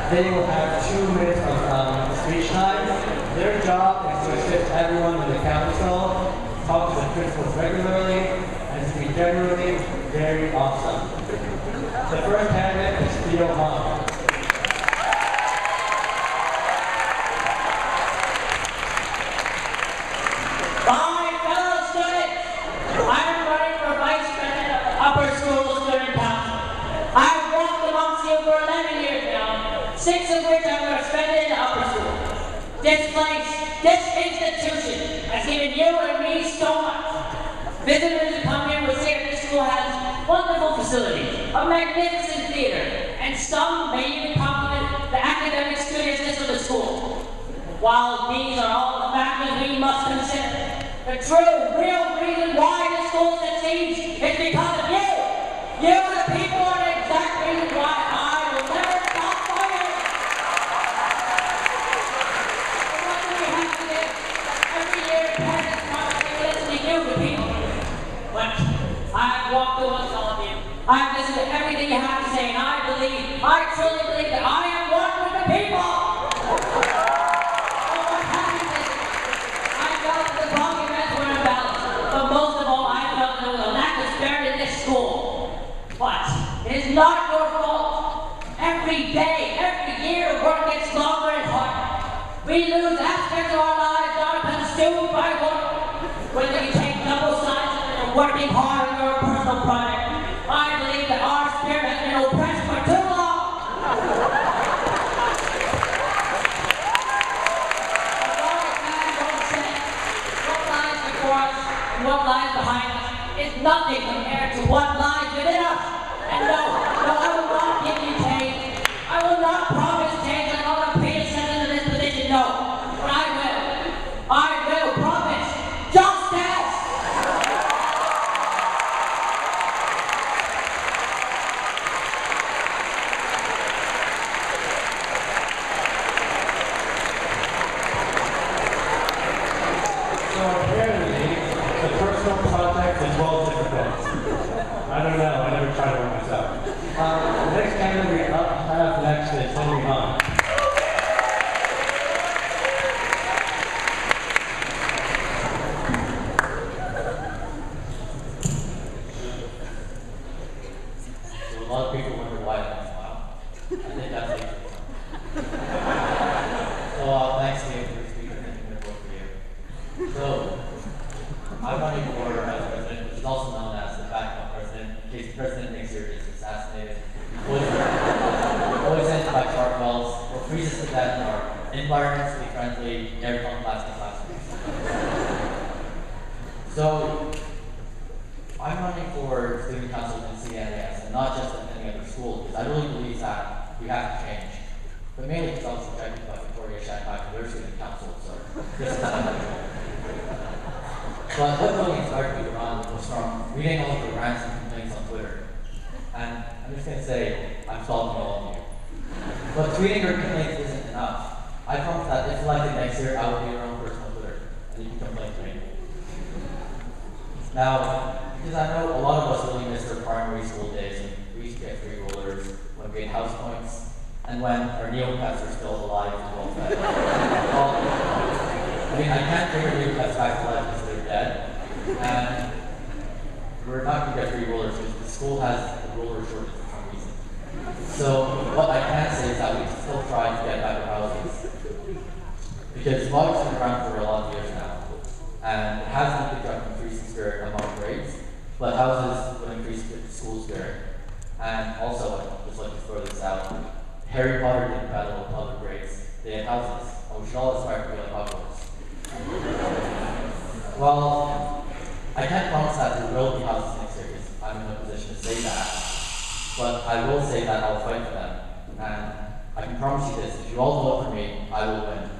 They will have 2 minutes of speech time. Their job is to assist everyone in the council, talk to the principals regularly, and to be generally very awesome. The first candidate is Theo Hong. Hi, fellow students! I'm running for Vice President of the Upper School Student Council. I've walked amongst you for 11 years now, 6 of which I'm going to spend in the upper school. This place, this institution, has given you and me so much. Visitors who come here will say that this school has wonderful facilities, a magnificent theater, and some may even compliment the academic studiousness of the school. While these are all the factors we must consider, the true, real reason why the school succeeds is because of you. You, the people, are the exact reason why I will never stop fighting. And what do we have to do? Every year, parents promise they will listen to you, the people. But I've walked amongst all of you. I've listened to everything you have to say, and I truly believe that I am one with the people. But it is not your fault. Every day, every year, work gets longer and harder. We lose aspects of our lives that are consumed by work. Whether you take double sides and you're working hard on your personal project, I believe that our spirit has been oppressed for too long. As long as man won't say what lies before us and what lies behind us is nothing compared to what lies within us. And no, I will not give you change. I will not promise change like all the predecessors in this position. No, but I will promise justice. So apparently, the personal project is well difficult. I don't know, I never tried one myself. The next candidate we have next is Henry Hahn. So a lot of people wonder why I don't smile. I think that's it. So thanks Dave for speaking. I think I'm going to vote for you. So I'm running for vice president, which is also known as the backup president, in case the president next year is assassinated, poisoned by shark wells, or freezes to death in our environmentally friendly, air-con plastic classrooms. So I'm running for student council in CNAS, and not just in any other school, because I really believe that we have to change. But mainly because I was subjected by Victoria Shanghai to their student council, so this is unusual. But what really inspired me to run was from reading all of the rants and complaints on Twitter. And I'm just going to say, I'm stalking all of you. But tweeting your complaints isn't enough. I promise that if elected next year, I will be your own personal Twitter, and you can complain to me. Now, because I know a lot of us really miss our primary school days when we used to get free rollers, when we had house points, and when our neopets are still alive and well fed. Well, I mean, I can't bring our neopets back to life because they're dead, and we're not going to get free rollers because the school has a roller shortage for some reason. So what I can say is that we can still try to get better houses. Because Logic's been around for a lot of years now, and it has been picked up increasing spirit among grades, but houses would increase the school spirit. And also, I'd just like to throw this out, Harry Potter didn't battle with other grades, they had houses, and we should all aspire to be like Hogwarts. Well, I can't promise that there will be houses next year because I'm in a position to say that, but I will say that I'll fight for them, and I can promise you this, if you all vote for me, I will win.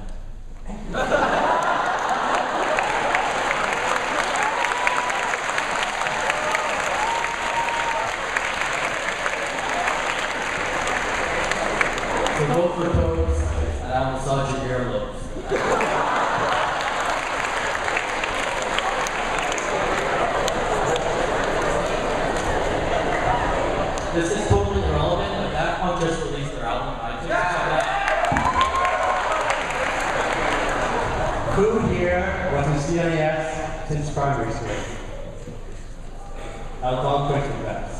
So vote for Toads, and I will massage your earlobes. This is totally irrelevant, but that one just released their album on iTunes. here was in CNAS since primary school. I'll call quick and fast.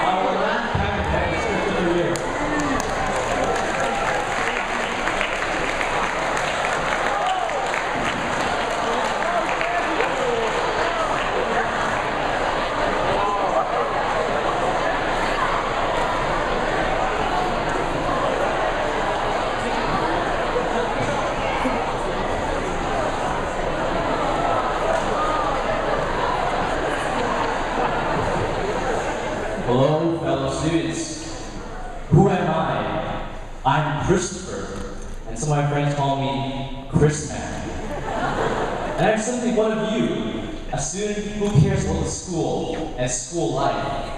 Our last candidate is Christopher Yu. Hello, fellow students. Who am I? I'm Christopher, and some of my friends call me Chris Man. And I'm simply one of you, a student who cares about the school and school life.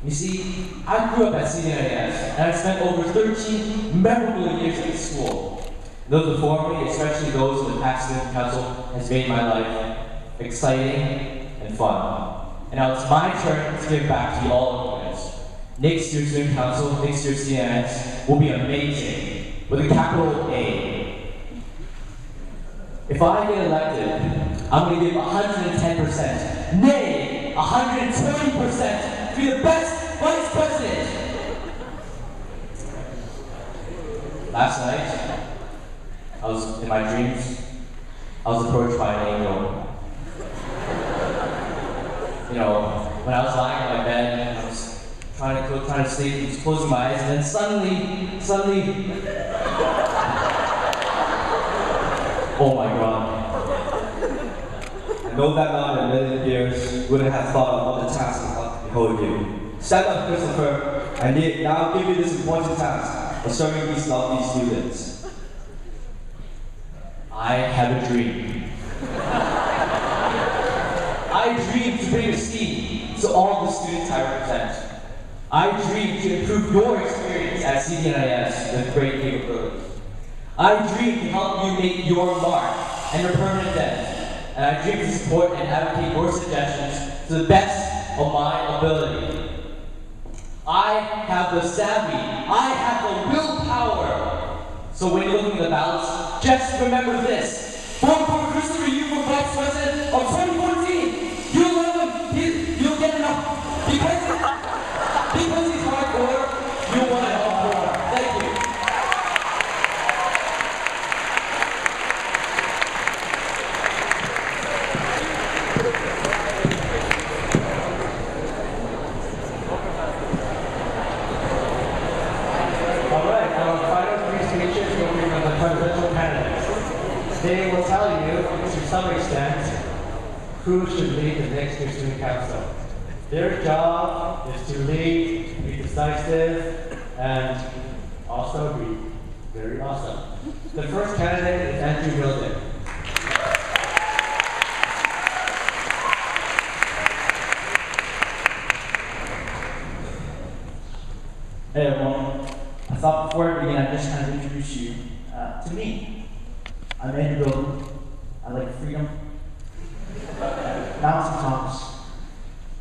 You see, I grew up at CNAS, and I've spent over 13 memorable years at the school. Those before me, especially those in the past student council, has made my life exciting and fun. And now it's my turn to give back to you all of you guys. Next year's student council, next year's CNS will be amazing, with a capital A. If I get elected, I'm going to give 110%, nay, 120% to be the best vice president. Last night, I was in my dreams, I was approached by an angel. You know, when I was lying on my bed, I was trying to sleep, just closing my eyes, and then suddenly, oh my God. And though that not in a million years wouldn't have thought of all the tasks about to behold you. Stand up, Christopher, and now I'll give you this important task of serving these lovely students. I have a dream. I dream to bring esteem to all the students I represent. I dream to improve your experience at CDNIS with great capabilities. I dream to help you make your mark and your permanent dent. And I dream to support and advocate your suggestions to the best of my ability. I have the savvy. I have the willpower. So when you're looking at the ballots, just remember this. Vote for Christopher Yu for Vice President of 2014. You'll love him. You'll get enough. Because he's hardcore, you want to help more. Thank you. All right, our final three speeches will be from the presidential candidates. They will tell you, to some extent, who should lead the next year's student council. Their job is to lead, be decisive, and also be very awesome. The first candidate is Andrew Wilden. Hey everyone, I thought before I begin I'd just kind of introduce you to me. I'm Andrew Wilden. I like freedom, mountain tops,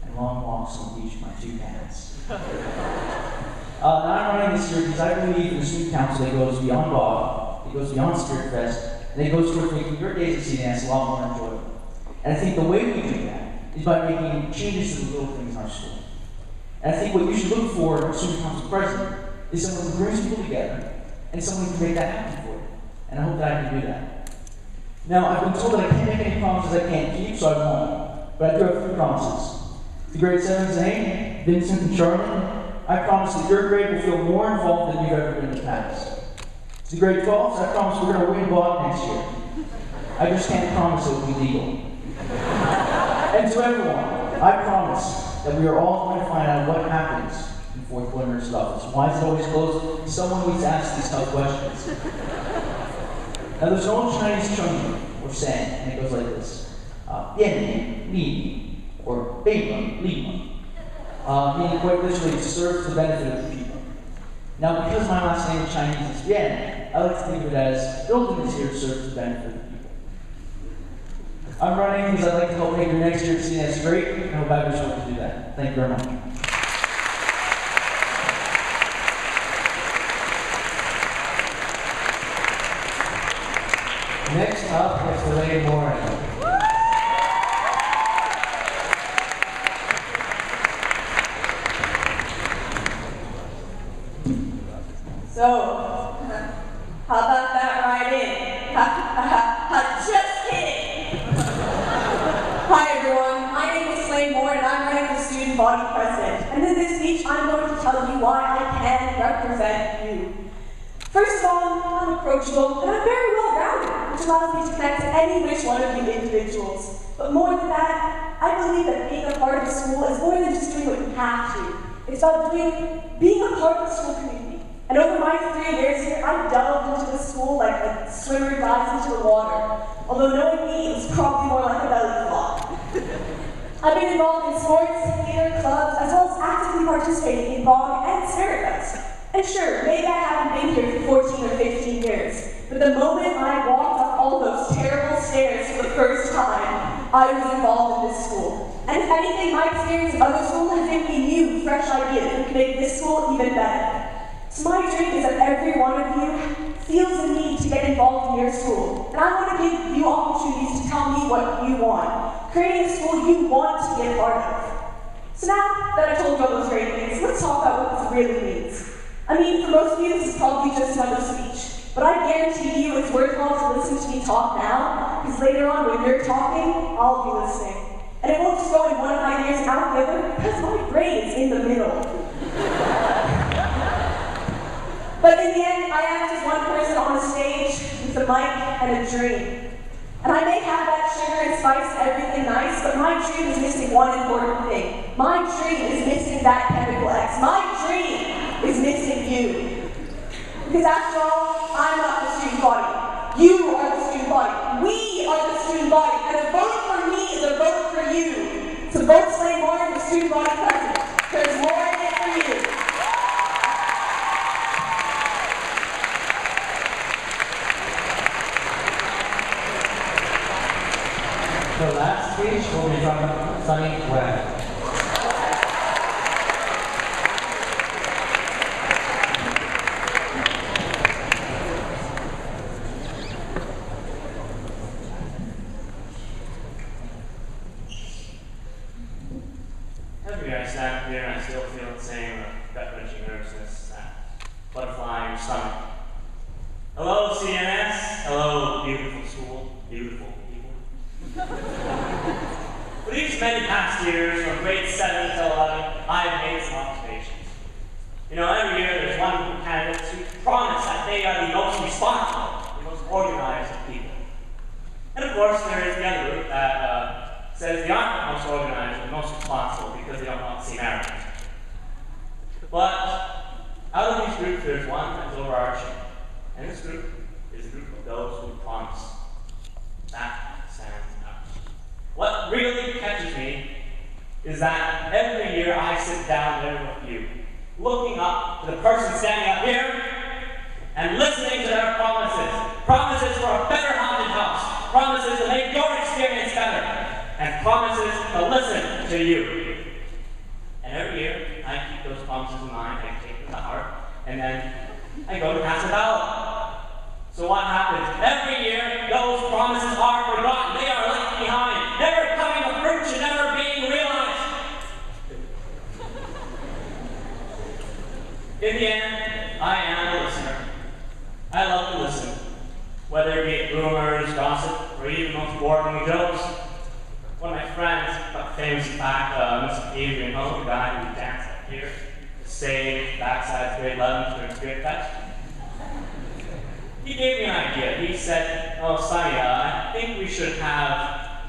and long walks on the beach with my two cats. Now I'm running this year because I believe in the student council that goes beyond Bob, it goes beyond Spirit Fest, and it goes toward making your days at CDNS a lot more enjoyable. And I think the way we do that is by making changes to the little things in our school. And I think what you should look for in a student council president is someone who brings people together and someone who can make that happen for you. And I hope that I can do that. Now, I've been told that I can't make any promises I can't keep, so I won't. But I do have 3 promises. To grade 7s and 8, Vincent and Charlie, I promise that your grade will feel more involved than you've ever been in the past. To grade 12s, I promise we're going to win Bob next year. I just can't promise it will be legal. And to everyone, I promise that we are all going to find out what happens in 4th quarter stuff. Why is it always closed? Someone needs to ask these tough questions. Now there's an old Chinese chungi, or saying, and it goes like this. Bian li, or Beiba li, meaning quite literally to serve to the benefit of the people. Now because my last name is Chinese is Bian, I like to think of it as building is here to serve to the benefit of the people. I'm running because I'd like to help make your next year at CNS great, and I hope I have a chance to do that. Thank you very much. Slade Morin. So, how about that ride in? Just kidding! Hi everyone, my name is Slade Moore and I'm running for student body president. And in this speech, I'm going to tell you why I can represent you. First of all, I'm approachable and I'm very well-rounded, which allows me to connect to any which one of you individuals. But more than that, I believe that being a part of a school is more than just doing what you have to. It's about being a part of the school community. And over my 3 years here, I've delved into the school like a swimmer dives into the water. Although knowing me, it's probably more like a belly flop. I've been involved in sports, theater, clubs, as well as actively participating in bog and spirit fest. And sure, maybe I haven't been here for 14 or 15 years, but the moment I walked up all those terrible stairs for the first time, I was involved in this school. And if anything, my experience in other schools has given me new, fresh ideas that can make this school even better. So my dream is that every one of you feels the need to get involved in your school. And I want to give you opportunities to tell me what you want. Creating a school you want to be a part of. So now that I told you all those great things, let's talk about what this really means. I mean, for most of you, this is probably just another speech. But I guarantee you it's worthwhile to listen to me talk now, because later on when you're talking, I'll be listening. And it won't just go in one of my ears and out the other, because my brain is in the middle. But in the end, I act as one person on a stage with a mic and a dream. And I may have that sugar and spice and everything nice, but my dream is missing one important thing. My dream is missing that chemical X. My dream is missing you. Because after all, I'm not the student body. You are the student body. We are the student body. And a vote for me is a vote for you. So vote Slade Moore for student body president. There's more in it for you. The last speech will be from Sunny Webb. Every year I stand up here and I still feel the same gut-wrenching nervousness, that butterfly in your stomach. Hello, CNS. Hello, beautiful school. Beautiful people. For these many past years, from grade 7 to 11, I've made some observations. You know, every year there's one group of candidates who promise that they are the most responsible, the most organized of people. And of course, there is the other group that says they aren't the most organized or the most responsible because they don't want to seem arrogant. But out of these groups, there's one that's overarching. And this group is a group of those who promise. That stands out. What really catches me is that every year I sit down there with you, looking up to the person standing up here and listening to their promises. Promises for a better haunted house. Promises to make your experience better. And promises to listen to you. And every year I keep those promises in mind, I take them to heart, and then I go to cast a ballot. So what happens? Every year, those promises are forgotten. They are left behind, never coming to fruition, never being realized. In the end, I am a listener. I love to listen, whether it be rumors, gossip, or even most boring jokes. One of my friends, a famous fact, Mr. Adrian Ho, the guy who danced up here, to save backside grade 11 during Spirit Fest. He gave me an idea. He said, "Oh, Sonny, I think we shouldn't have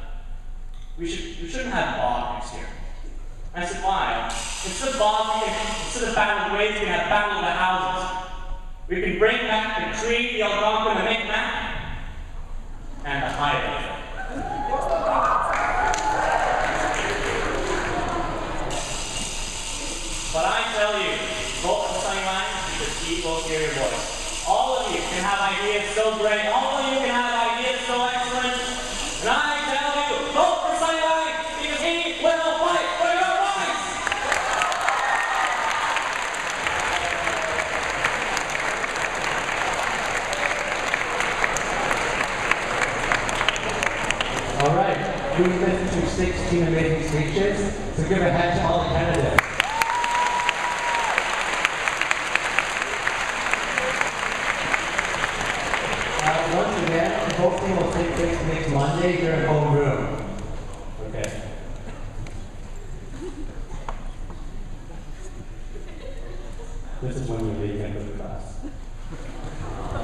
Bob next year." And I said, "Why?" Instead of Bob, instead of Battle of the Waves, we can have Battle of the Houses. We can bring back the tree, the Algonquin, the Micmac, and the Highway. But I tell you, vote for Sunny Wang because he will hear your voice. All of you can have ideas so great. All of you can have ideas so excellent. And I tell you, vote for Sunny Wang because he will fight for your voice. we've listened to 16 amazing speeches, so give a hand to all the candidates. Once again, voting will take place next Monday here in homeroom. Okay. This is when you leave and go to class.